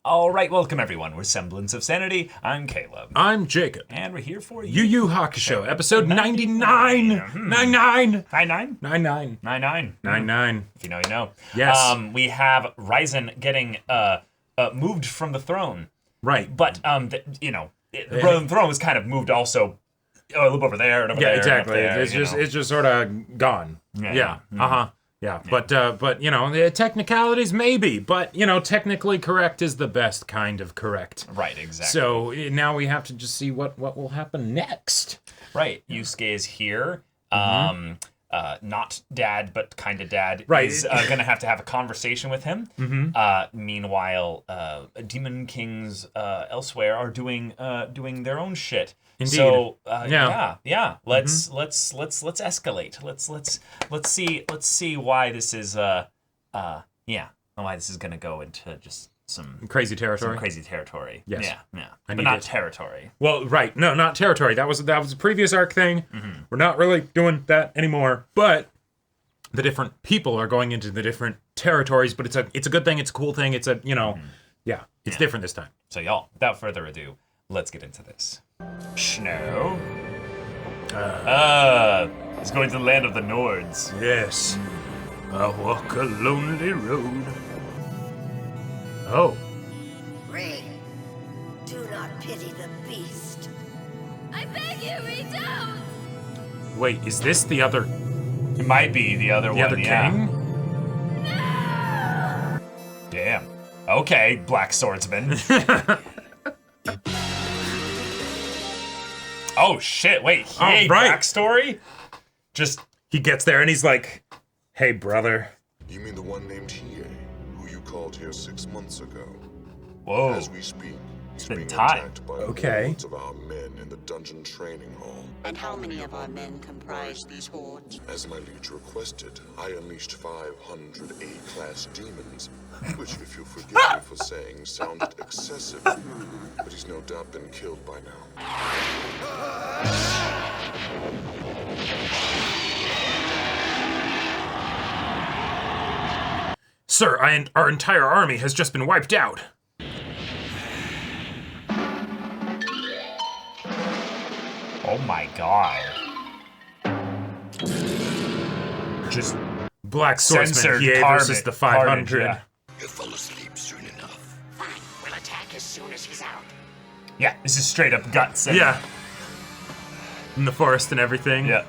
All right, welcome everyone. We're Semblance of Sanity. I'm Caleb. I'm Jacob. And we're here for Yu Yu Hakusho, episode 99. 99. 99? 99. 99. 99. If you know, you know. Yes. We have Ryzen getting moved from the throne. Right. But, the throne was kind of moved also a little over there and over there. Exactly. And up there, it's just sort of gone. Yeah. Mm-hmm. Uh-huh. Yeah, but the technicalities maybe, but technically correct is the best kind of correct. Right, exactly. So now we have to just see what will happen next. Right, Yusuke is here. Not dad, but kind of dad. Right. Is gonna have a conversation with him. Mm-hmm. Meanwhile, Demon Kings elsewhere are doing their own shit. Indeed. So yeah. Let's escalate. Let's see why this is why this is gonna go into just some crazy territory. Yes. Yeah. But not territory. Well, right. No, not territory. That was a previous arc thing. Mm-hmm. We're not really doing that anymore. But the different people are going into the different territories. But it's a good thing. It's a cool thing. It's a it's different this time. So y'all, without further ado, let's get into this. Snow. He's going to the land of the Nords. Yes. I walk a lonely road. Oh. Read. Do not pity the beast. I beg you, read out! Wait, is this the other... It might be the other one, The other king? No! Damn. Okay, Black Swordsman. Oh, shit, wait. Hey, right. backstory? Just... He gets there and he's like, hey, brother. You mean the one named Hiei, who you called here 6 months ago? Whoa. As we speak, he's been being time. attacked by Okay. hordes of our men in the dungeon training hall. And how many of our men comprise these hordes? As my liege requested, I unleashed 500 A-class demons, which, if you'll forgive me for saying, sounded excessive. But he's no doubt been killed by now. Sir, our entire army has just been wiped out. Oh my god. Just... Black Swordsman, Censored Hiei versus carnage, the 500. yeah. You'll fall asleep soon enough. Fine. We'll attack as soon as he's out. Yeah, this is straight up guts. Yeah. In the forest and everything. Yeah.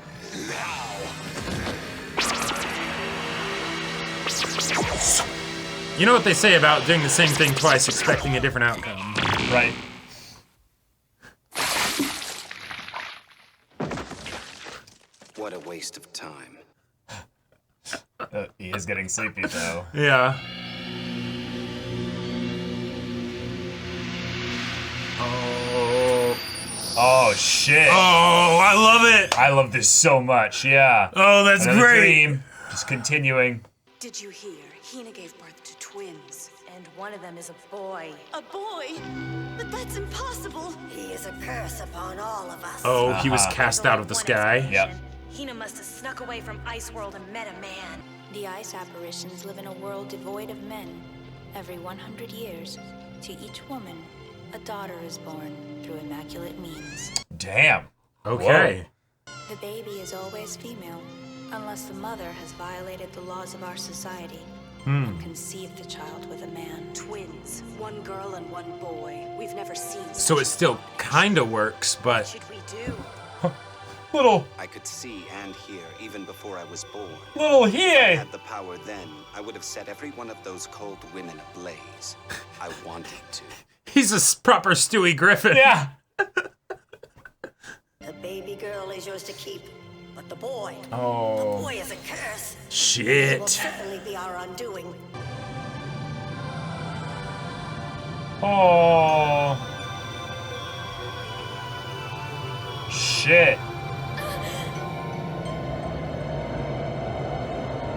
You know what they say about doing the same thing twice, expecting a different outcome. Right. What a waste of time. He is getting sleepy, though. Yeah. Oh. Oh, shit. Oh, I love it. I love this so much, yeah. Oh, that's Another great. dream. Just continuing. Did you hear? Hina gave birth to twins. And one of them is a boy. A boy? But that's impossible. He is a curse upon all of us. Oh, he was cast There's out only of the one sky. explanation. Hina must have snuck away from Ice World and met a man. The ice apparitions live in a world devoid of men. Every 100 years, to each woman, a daughter is born through immaculate means. Damn. Okay. The baby is always female, unless the mother has violated the laws of our society and conceived the child with a man. Twins. One girl and one boy. We've never seen So such it still kinda works, What but... should we do? Little I could see and hear even before I was born. Little If I Hiei. had the power then, I would have set every one of those cold women ablaze. I wanted to. He's a proper Stewie Griffin. Yeah. The baby girl is yours to keep, but the boy, Oh. the boy is a curse. It will Shit. certainly be our undoing. Oh. Shit.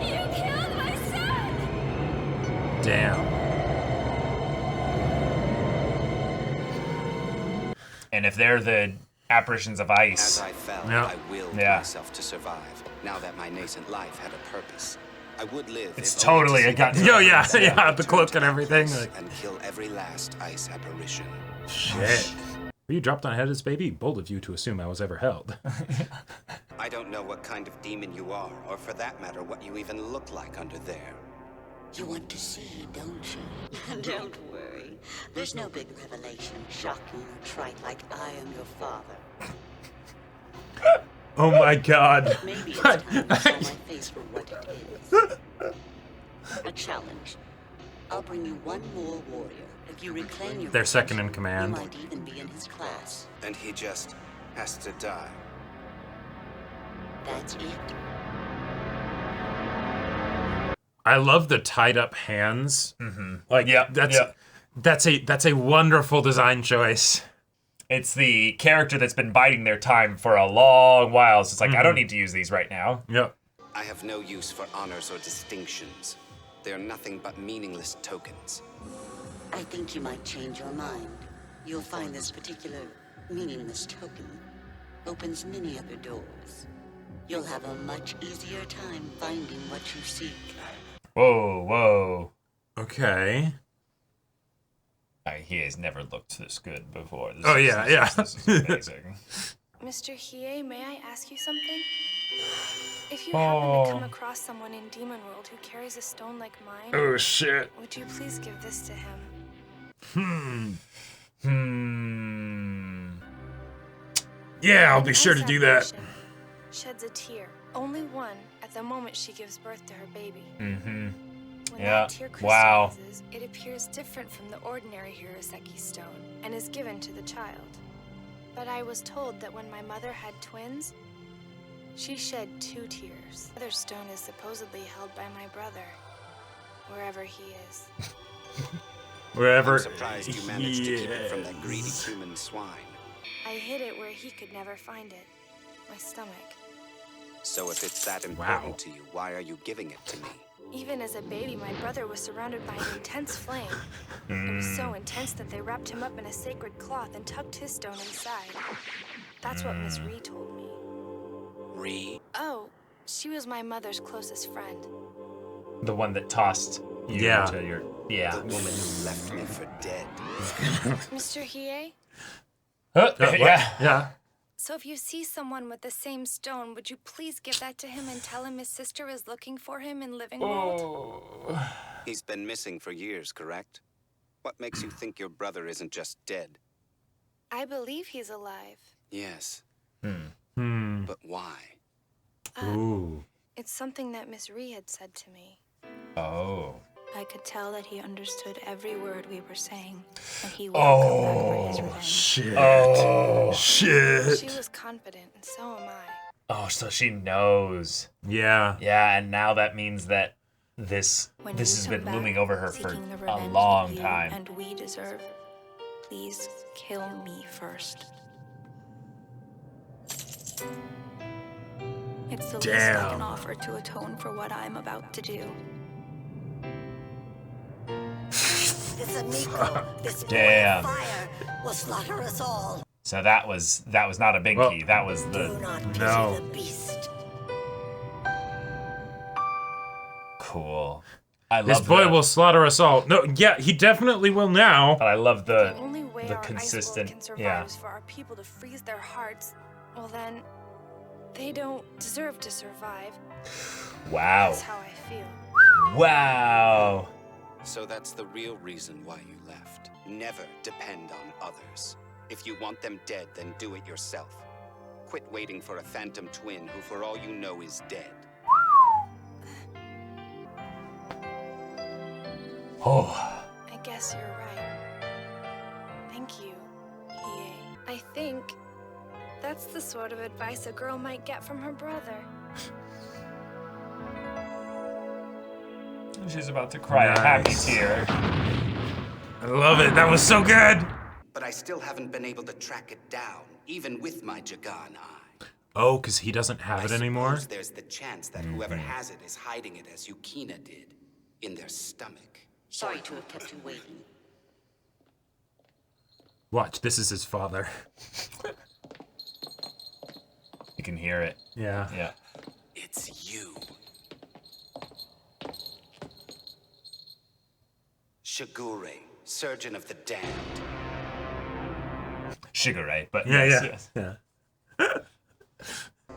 You killed my son! Damn. And if they're the apparitions of As ice. I fell, Yeah. I willed Yeah. myself to survive, now that my nascent life had a purpose. I would live. It's if only totally to a see Godzilla. the Oh, yeah, Godzilla yeah, the return cloak to and everything, Atlas like- and kill every last ice apparition. Shit. You dropped on a head of this baby? Bold of you to assume I was ever held. I don't know what kind of demon you are, or for that matter, what you even look like under there. You want to see, don't you? Don't worry. There's no big revelation, shocking or trite like I am your father. Oh my god. Maybe it's time you saw my face for what it is. A challenge. I'll bring you one more warrior. If you reclaim your Their second in potential, command. you might even be in his class. And he just has to die. That's it. I love the tied up hands. Like, Yeah, that's a wonderful design choice. It's the character that's been biding their time for a long while. So it's like, I don't need to use these right now. Yep. I have no use for honors or distinctions. They are nothing but meaningless tokens. I think you might change your mind. You'll find this particular meaningless token opens many other doors. You'll have a much easier time finding what you seek. Whoa, whoa. Okay. He has never looked this good before. This Oh, is- yeah, this yeah. Is, this is amazing. Mr. Hiei, may I ask you something? If you happen to come across someone in Demon World who carries a stone like mine, Oh, shit. would you please give this to him? Yeah, I'll An be sure to ice do that. apparition sheds a tear, only one, at the moment she gives birth to her baby. Mm-hmm. When Yeah, that tear wow. crystallizes, it appears different from the ordinary Hiroseki stone and is given to the child. But I was told that when my mother had twins, she shed 2 tears. The other stone is supposedly held by my brother, wherever he is. Wherever. I'm surprised you managed to keep it from that greedy human swine. I hid it where he could never find it. My stomach. So if it's that Wow. important to you, why are you giving it to me? Even as a baby, my brother was surrounded by an intense flame. It was so intense that they wrapped him up in a sacred cloth and tucked his stone inside. That's what Miss Ree told me. Ree? Oh, she was my mother's closest friend. The one that tossed you Yeah. to your... Yeah. The woman who left me for dead. Mr. Hiei, Yeah. Yeah. so if you see someone with the same stone, would you please give that to him and tell him his sister is looking for him in Living World? He's been missing for years, correct? What makes you think your brother isn't just dead? I believe he's alive. Yes. Hmm. But why? Ooh. It's something that Miss Ree had said to me. Oh. I could tell that he understood every word we were saying, and he would come back for his revenge. Shit. Oh. Shit. She was confident, and so am I. Oh, so she knows. Yeah. Yeah, and now that means that this When this you has come been back, looming over her for seeking the a revenge long that you time. And we deserve. Please kill me first. It's the least I Damn. can offer to atone for what I'm about to do. This Amiko, this boy Damn. of fire, will slaughter us all. So that was not a binky. Well, that was Do the not pity No. the beast. cool. I This love boy the, will slaughter us all. No, yeah, he definitely will now. But I love The only way the our consistent. ice world can survive Yeah. is for our people to freeze their hearts. Well then, they don't deserve to survive. Wow. That's how I feel. Wow. So that's the real reason why you left. Never depend on others. If you want them dead, then do it yourself. Quit waiting for a phantom twin who, for all you know, is dead. Oh. I guess you're right. Thank you, Hiei. I think that's the sort of advice a girl might get from her brother. She's about to cry a happy Nice. tear. I love it. That was so good. But I still haven't been able to track it down, even with my Jagan eye. Oh, because he doesn't have I it anymore? suppose there's the chance that whoever has it is hiding it as Yukina did, in their stomach. Sorry to have kept you waiting. Watch, this is his father. You can hear it. Yeah. Yeah. It's you. Shigure, Surgeon of the Damned. Shigure, but Yeah, yes, yeah, yes. yeah.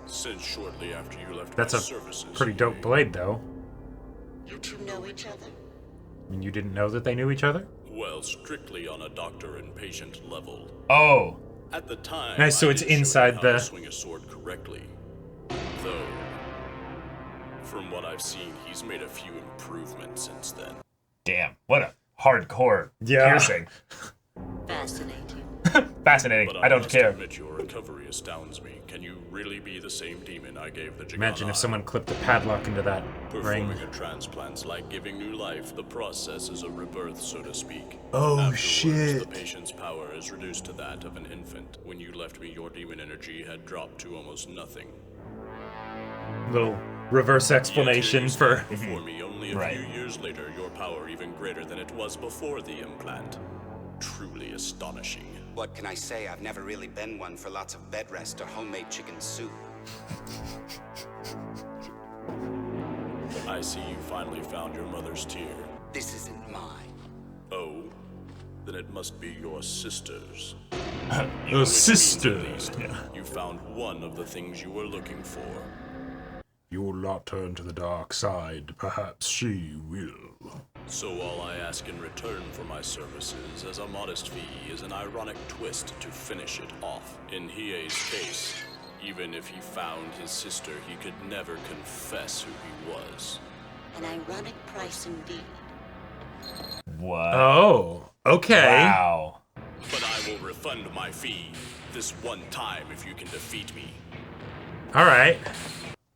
Since shortly after you left That's my a services, pretty dope blade, though. You two know each other? I mean, you didn't know that they knew each other? well, strictly on a doctor and patient level. Oh, At the time, Nice, so I it's did show him inside how the- to swing a sword correctly. Though, from what I've seen, he's made a few improvements since then. damn. What a hardcore Yeah. piercing. Fascinating. Fascinating. But I don't must care. admit your recovery astounds me. Can you really be the same demon I gave the Jigan Imagine if eye? someone clipped a padlock into that ring. Performing a transplant's like giving new life. The process is a rebirth, so to speak. Oh, Afterwards, shit. The patient's power is reduced to that of an infant. When you left me, your demon energy had dropped to almost nothing. Little reverse explanation Yet for. here you stand before me only a Right. few years later, your power even greater than it was before the implant. Truly astonishing. What can I say? I've never really been one for lots of bed rest or homemade chicken soup. I see you finally found your mother's tear. This isn't mine. Oh, then it must be your sister's. Oh, sister. At least, you found one of the things you were looking for. You will not turn to the dark side. Perhaps she will. So all I ask in return for my services as a modest fee is an ironic twist to finish it off. In Hiei's case, even if he found his sister, he could never confess who he was. An ironic price indeed. What? Oh, okay. Wow. But I will refund my fee this one time if you can defeat me. All right.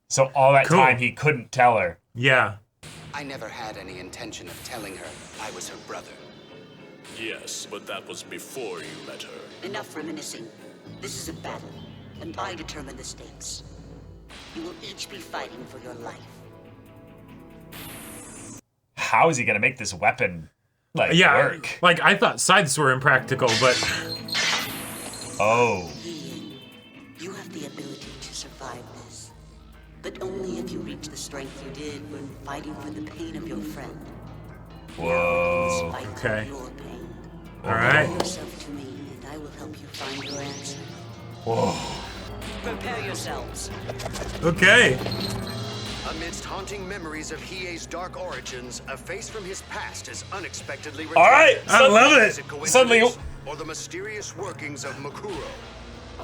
So all that Cool. time he couldn't tell her. Yeah. I never had any intention of telling her I was her brother. Yes, but that was before you met her. Enough reminiscing. This is a battle, and I determine the stakes. You will each be fighting for your life. How is he gonna make this weapon Yeah. work? Like, I thought scythes were impractical, but. Oh. Ian, you have the ability to survive this. But only if you reach the strength you did when fighting for the pain of your friend. Whoa. Fight Okay. for your pain. All right. Give yourself to me, and I will help you find your answer. Whoa. Prepare yourselves. Okay. Amidst haunting memories of Hiei's dark origins, a face from his past is unexpectedly All right. returned. I love Is it. it coincidence Suddenly- or the mysterious workings of Makuro?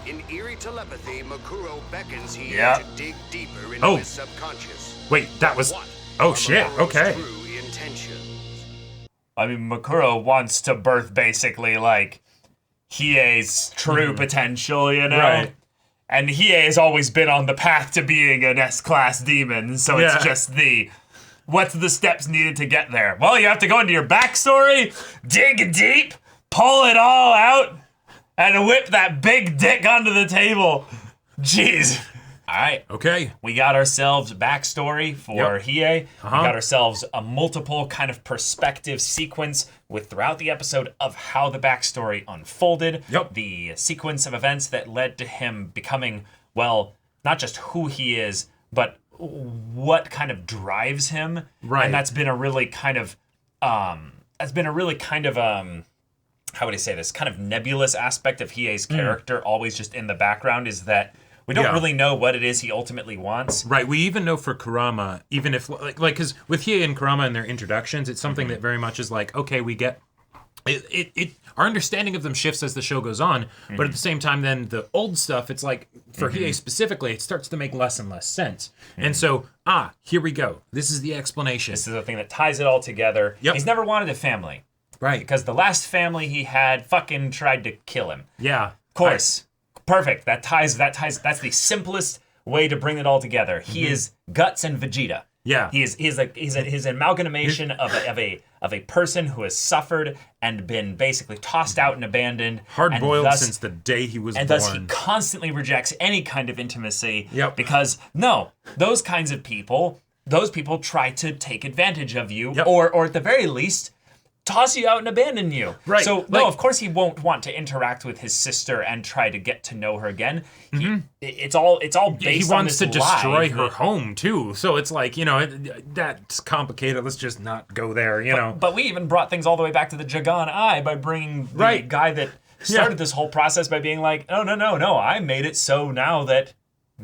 In eerie telepathy, Makuro beckons Hiei Yeah. to dig deeper into Oh. his subconscious. Wait, that was. What Oh, are shit. Makuro's Okay. true intentions? I mean, Makuro wants to birth basically like Hiei's true potential, you know? Right. And Hiei has always been on the path to being an S-class demon, so Yeah. it's just what's the steps needed to get there? Well, you have to go into your backstory, dig deep, pull it all out, and whip that big dick onto the table. Jeez. All right. Okay. We got ourselves backstory for Yep. Hiei. Uh-huh. We got ourselves a multiple kind of perspective sequence with throughout the episode of how the backstory unfolded. Yep. The sequence of events that led to him becoming, well, not just who he is, but what kind of drives him. Right. And that's been a really kind of how would I say this? Kind of nebulous aspect of Hiei's character, always just in the background, is that we don't Yeah. really know what it is he ultimately wants. Right, we even know for Kurama, even if, because with Hiei and Kurama in their introductions, it's something that very much is like, okay, we get, our understanding of them shifts as the show goes on, but at the same time, then the old stuff, it's like, for Hiei specifically, it starts to make less and less sense. And so, here we go. This is the explanation. This is the thing that ties it all together. Yep. He's never wanted a family. Right. Because the last family he had fucking tried to kill him. Yeah. Of course. Perfect. That ties, that's the simplest way to bring it all together. He is Guts and Vegeta. Yeah. He's an amalgamation of a person who has suffered and been basically tossed out and abandoned. Hard-boiled and thus- since the day he was And born. thus he constantly rejects any kind of intimacy. Yep. Because no, those people try to take advantage of you, Yep. or at the very least, toss you out and abandon you. Right. So, Like- no, of course he won't want to interact with his sister and try to get to know her again. It's all based on He wants this to destroy lie her that- home too. So it's like, that's complicated. Let's just not go there, But we even brought things all the way back to the Jagan Eye by bringing the guy that started this whole process by being like, no, I made it so now that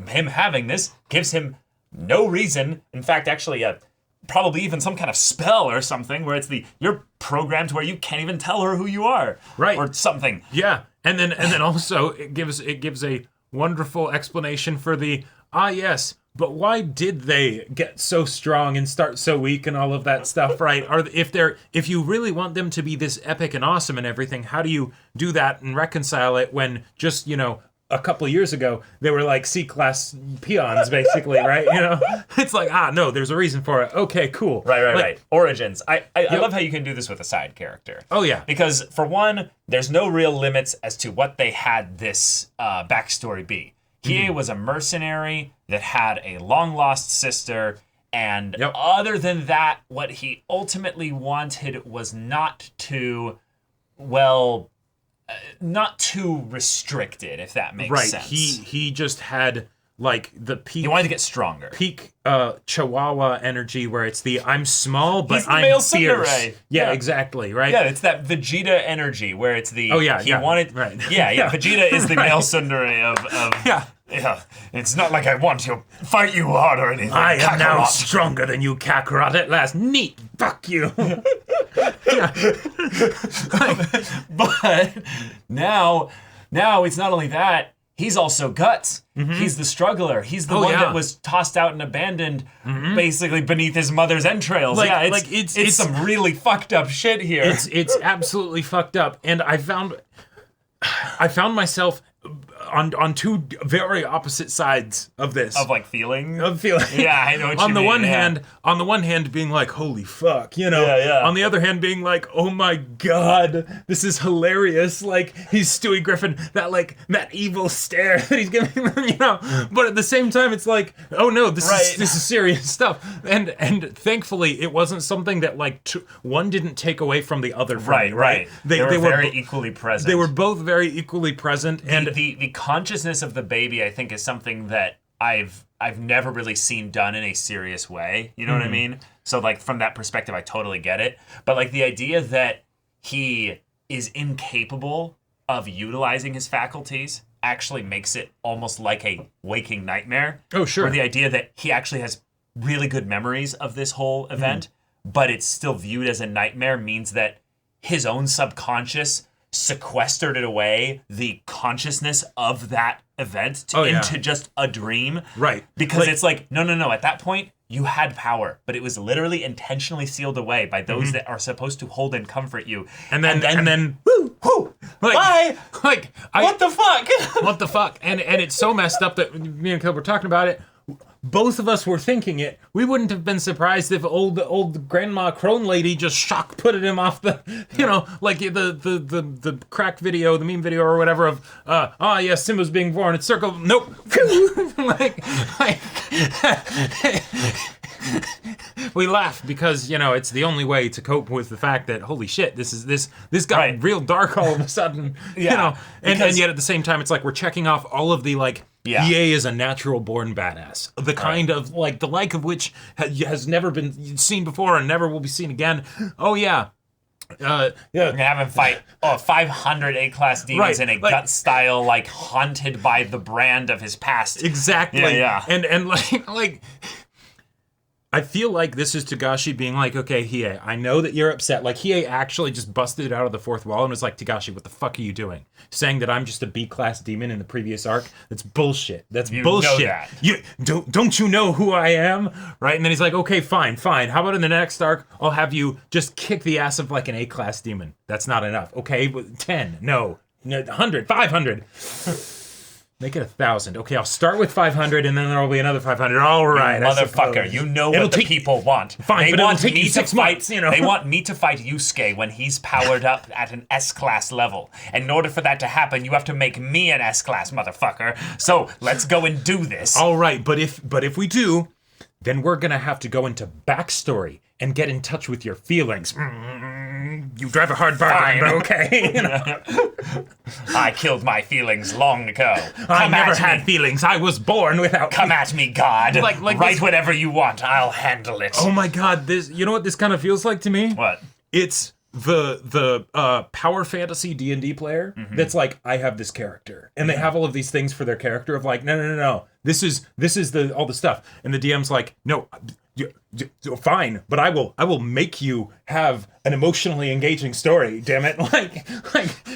him having this gives him no reason. In fact, actually, probably even some kind of spell or something where you're programmed where you can't even tell her who you are. Right. Or something. Yeah. And then also it gives a wonderful explanation for the, yes, but why did they get so strong and start so weak and all of that stuff, right? Or if you really want them to be this epic and awesome and everything, how do you do that and reconcile it when just, a couple of years ago, they were like C-class peons, basically, right? It's like, no, there's a reason for it. Okay, cool. Right. Origins. I love how you can do this with a side character. Oh, yeah. Because, for one, there's no real limits as to what they had this backstory be. Hiei was a mercenary that had a long-lost sister, and other than that, what he ultimately wanted was not too restricted, if that makes sense. He just had like the peak. He wanted to get stronger. Peak Chihuahua energy, where it's the I'm small but He's the I'm male fierce. tsundere. Yeah, exactly. Right. Yeah, it's that Vegeta energy where it's the. Right. Vegeta is the male tsundere of. Yeah, it's not like I want to fight you hard or anything. I am now Kakarot. stronger than you, Kakarot, at last. Neat. Fuck you. But now it's not only that, he's also Guts. He's the struggler. He's the one that was tossed out and abandoned basically beneath his mother's entrails. It's some really fucked up shit here. It's absolutely fucked up. And I found myself on two very opposite sides of this. Of feeling? Of feeling. Yeah, I know what you mean. On the one hand being like, holy fuck, Yeah. On the other hand being like, oh my god, this is hilarious. Like, he's Stewie Griffin, that evil stare that he's giving them, But at the same time, it's like, oh no, this is serious stuff. And thankfully, it wasn't something that one didn't take away from the other. Right. They were very equally present. They were both very equally present. And the consciousness of the baby, I think, is something that I've never really seen done in a serious way. You know what I mean? So from that perspective, I totally get it. But the idea that he is incapable of utilizing his faculties actually makes it almost like a waking nightmare. Oh, sure. Or the idea that he actually has really good memories of this whole event, but it's still viewed as a nightmare means that his own subconscious sequestered it away, the consciousness of that event into just a dream. Right. Because it's no. At that point, you had power, but it was literally intentionally sealed away by those that are supposed to hold and comfort you. And then whoo, bye. What the fuck? What the fuck? And it's so messed up that me and Kil were talking about it. Both of us were thinking it. We wouldn't have been surprised if old Grandma Crone Lady just shock putted him off the, the cracked video, the meme video or whatever of, Simba's being born. It's circle. Nope. We laugh because it's the only way to cope with the fact that holy shit, this got real dark all of a sudden. And yet at the same time, it's like we're checking off all of the EA is a natural born badass. The kind of the like of which has never been seen before and never will be seen again. Oh yeah. We're gonna have him fight 500 A-class demons in a gut style, haunted by the brand of his past. Exactly. Yeah. And I feel like this is Togashi being like, okay, Hiei, I know that you're upset. Hiei actually just busted it out of the fourth wall and was like, Togashi, what the fuck are you doing? Saying that I'm just a B-class demon in the previous arc? That's bullshit. That's bullshit. Know that. Don't you know who I am? Right? And then he's like, okay, fine. How about in the next arc, I'll have you just kick the ass of an A-class demon. That's not enough. Okay, 10. No. 100. 500. Make it 1,000. Okay, I'll start with 500, and then there will be another 500. All right, motherfucker, you know what the people want. Fine, but it'll take you 6 months. They want me to fight Yusuke when he's powered up at an S-class level. And in order for that to happen, you have to make me an S-class, motherfucker. So let's go and do this. All right, but if we do, then we're gonna have to go into backstory and get in touch with your feelings. You drive a hard bargain, but okay. You know? I killed my feelings long ago. I never at had me. feelings. I was born without. Come at me, God. Like Write this- whatever you want. I'll handle it. Oh my God! This. You know what this kind of feels like to me? What? It's the power fantasy D&D player that's like, I have this character, and they have all of these things for their character of like, no. This is the all the stuff, and the DM's like, no. Fine, but I will make you have an emotionally engaging story. Damn it! Like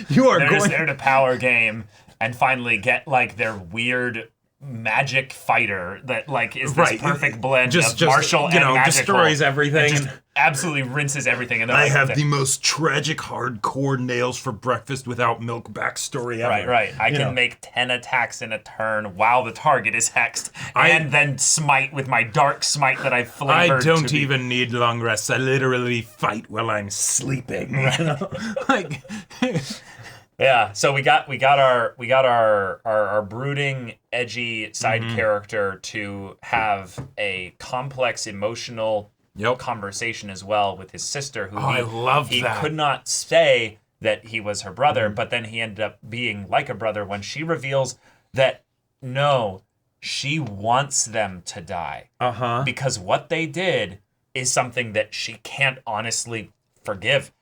you are They're going just there to power game and finally get like their weird magic fighter that like is this perfect blend of martial and magical. Destroys everything. And just absolutely rinses everything. And I have the most tragic, hardcore nails for breakfast without milk backstory ever. Right. I can make 10 attacks in a turn while the target is hexed, and then smite with my dark smite that I've flavored. I don't even need long rests. I literally fight while I'm sleeping. You know? Like. Yeah, so we got our brooding, edgy side character to have a complex emotional conversation as well with his sister, who I love he that. could not say that he was her brother, but then he ended up being like a brother when she reveals that no, she wants them to die. Because what they did is something that she can't honestly forgive.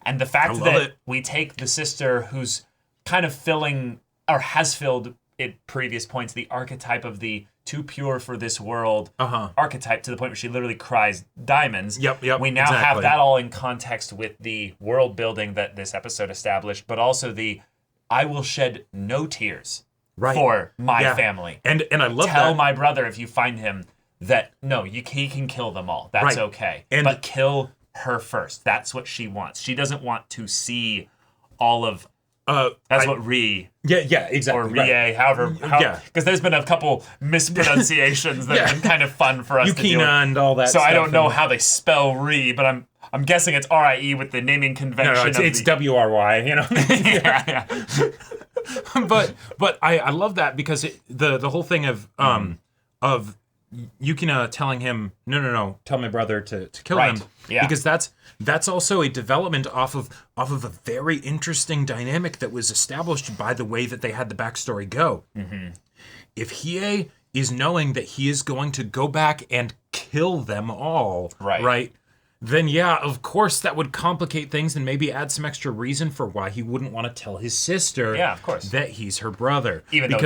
And the fact that we take the sister who's kind of filling, or has filled at previous points, the archetype of the too pure for this world archetype, to the point where she literally cries diamonds. Yep. We now have that all in context with the world building that this episode established, but also the I will shed no tears for my family. And I love Tell that. my brother if you find him that, no, he can kill them all. That's okay. But kill her first. That's what she wants. She doesn't want to see all of that's what Ri exactly. or Rie, however, because there's been a couple mispronunciations that have been kind of fun for us to deal with. and all that. So stuff I don't know how they spell Ri, but I'm guessing it's RIE with the naming convention. No, it's WRY. You know. yeah. but I love that because the whole thing of Yukina telling him no, tell my brother to kill him, because that's also a development off of a very interesting dynamic that was established by the way that they had the backstory go. If Hiei is knowing that he is going to go back and kill them all, right? Then of course that would complicate things and maybe add some extra reason for why he wouldn't want to tell his sister of course, that he's her brother. Even though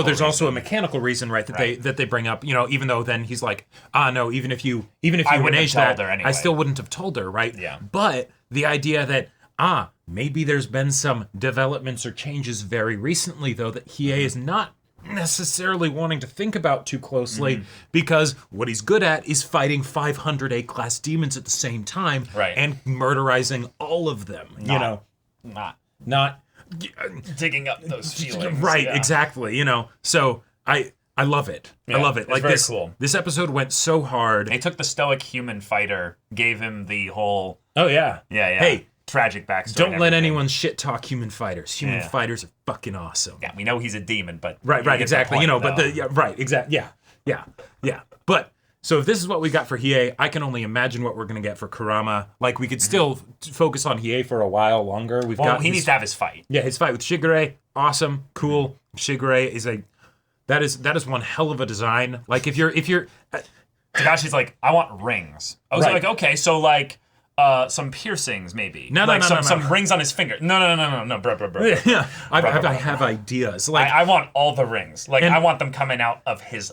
there's also a mechanical reason, right? That they bring up, even though then he's like, no, even if you manage that, anyway. I still wouldn't have told her, right? Yeah. But the idea that maybe there's been some developments or changes very recently, though, that Hiei is not necessarily wanting to think about too closely, because what he's good at is fighting 500 A-class demons at the same time, and murderizing all of them. Not digging up those feelings. Exactly. So I love it. I love it. It's like very this cool. This episode went so hard. They took the stoic human fighter, gave him the whole Hey, tragic backstory. Don't let anyone shit talk human fighters. Human fighters are fucking awesome. Yeah, we know he's a demon, but right, exactly. Exactly. Yeah. But so if this is what we got for Hiei, I can only imagine what we're gonna get for Kurama. Like we could still focus on Hiei for a while longer. He needs to have his fight. Yeah, his fight with Shigure, awesome, cool. Shigure is that is one hell of a design. Like if you're Tagashi's like, I want rings. I was like, okay, so like some piercings maybe. No, some rings on his finger. No, bro. Yeah, I have ideas. Like I want all the rings. Like I want them coming out of his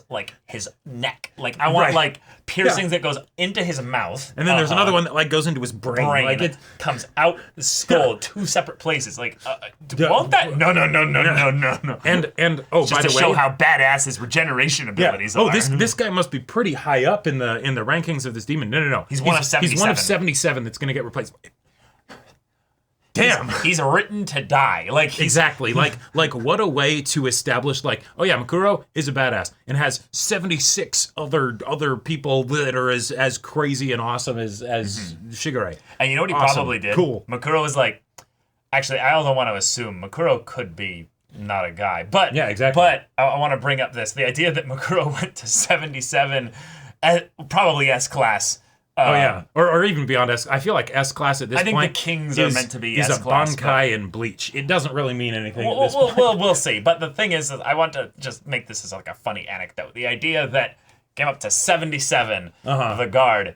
neck. Like I want like piercings that goes into his mouth. And then there's another one that like goes into his brain. Like it comes out the skull, two separate places. Like won't that? No. And just by the to way, show how badass his regeneration abilities are. This guy must be pretty high up in the rankings of this demon. No. He's one of 77. He's one of 77 that's going to get replaced. Damn, he's written to die. Like exactly. Like what a way to establish like, oh yeah, Makuro is a badass and has 76 other people that are as crazy and awesome as Shigure. And you know what he probably did? Cool. Makuro was like, actually, I also want to assume Makuro could be not a guy, but yeah, exactly. But I want to bring up the idea that Makuro went to 77, probably S class. Oh yeah, or even beyond S. I feel like S class at this point. I think the kings are meant to be is S-class, a Bankai and Bleach. It doesn't really mean anything at this point. We'll see. But the thing is, I want to just make this as like a funny anecdote. The idea that came up to 77 of the guard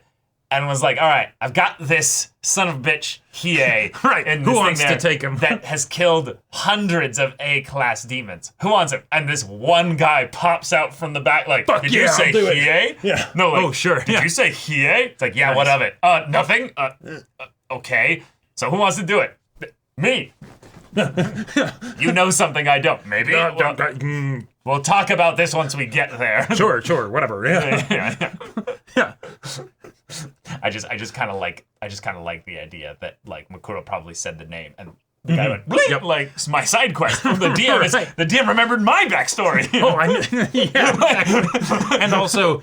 and was like, all right, I've got this son of a bitch, Hiei. Right, and who this wants thing to take him? that has killed hundreds of A-class demons. Who wants him? And this one guy pops out from the back like, Fuck did yeah, you say I'll do it." Hiei? Yeah. No, like, Oh, sure, Did yeah. you say Hiei? It's like, yeah, what Nice. of it? Nothing? Okay. So who wants to do it? Me. You know something I don't. Maybe. We'll talk about this once we get there. Sure, whatever. Yeah. Yeah. I just kind of like the idea that like Makuro probably said the name and the guy went bleep, Yep. like it's my side quest from the DM. Is, Right. the DM remembered my backstory. Oh, yeah. Exactly. And also,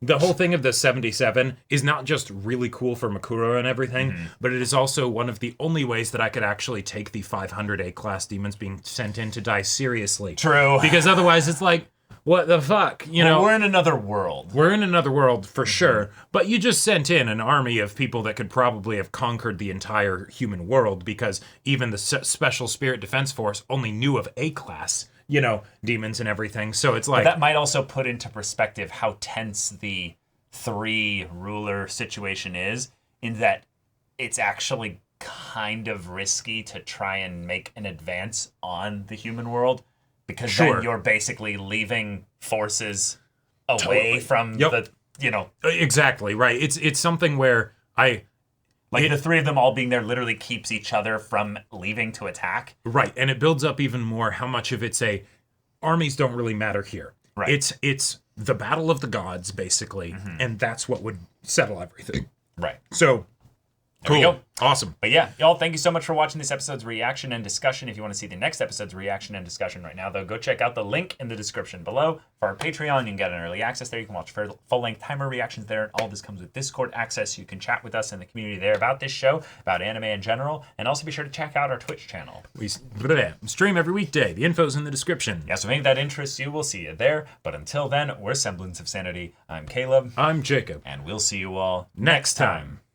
the whole thing of the 77 is not just really cool for Makuro and everything, but it is also one of the only ways that I could actually take the 500 A-class demons being sent in to die seriously. True. Because otherwise it's like, what the fuck? You know, we're in another world. We're in another world for sure, but you just sent in an army of people that could probably have conquered the entire human world because even the Special Spirit Defense Force only knew of A-class, you know, demons and everything. So it's like... But that might also put into perspective how tense the 3 ruler situation is, in that it's actually kind of risky to try and make an advance on the human world. Because then you're basically leaving forces away from the, you know... Exactly, right. It's something where the 3 of them all being there literally keeps each other from leaving to attack. Right, and it builds up even more how much of it's armies don't really matter here. Right. It's the battle of the gods, basically, and that's what would settle everything. Right. So... There we go. Awesome. But yeah, y'all, thank you so much for watching this episode's reaction and discussion. If you want to see the next episode's reaction and discussion right now, though, go check out the link in the description below. For our Patreon, you can get an early access there. You can watch full-length timer reactions there. And all this comes with Discord access. You can chat with us in the community there about this show, about anime in general, and also be sure to check out our Twitch channel. We stream every weekday. The info's in the description. Yeah, so if any of that interests you, we'll see you there. But until then, we're Semblance of Sanity. I'm Caleb. I'm Jacob. And we'll see you all Next time.